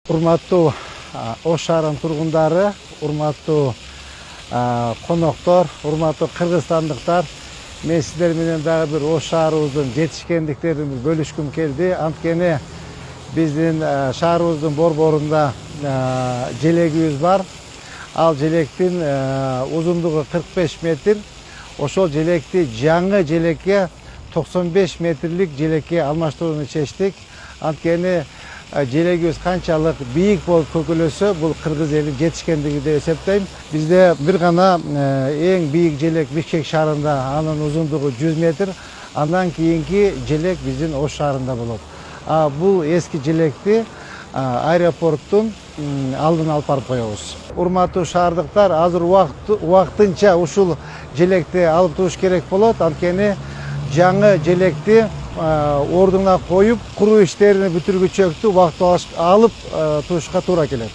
Урматтуу Ош шаарынын тургундары, урматтуу коноктор, урматтуу кыргызстандыктар, мен сиздер менен дагы бир Ош шаарыбыздын жетишкендиктерин бөлүшкүм келди. Анткени биздин шаарыбыздын борборунда желегибиз бар. Ал желектин узундугу 45 метр. Ошол желекти жаңы желекке 95 метрлик желекке алмаштырууну чечтик. Анткени желегибиз канчалык бийик болуп көкөлөсө, бул кыргыз элин жетишкендиги деп эсептейм. Бизде бир гана эң бийик желек Бишкек шаарында, анын узундугу 100 метр. Андан кийинки желек биздин Ош шаарында болот. Бул эски желекти аэропорттун алдына алып барып коебуз. Урматтуу шаардыктар, азыр убактынча ушул желекти алып туруш керек болот. Анткени жаңы желекти ордуна коюп, куруу иштерини бүтүргүчө убакыт алып турушка туура келет.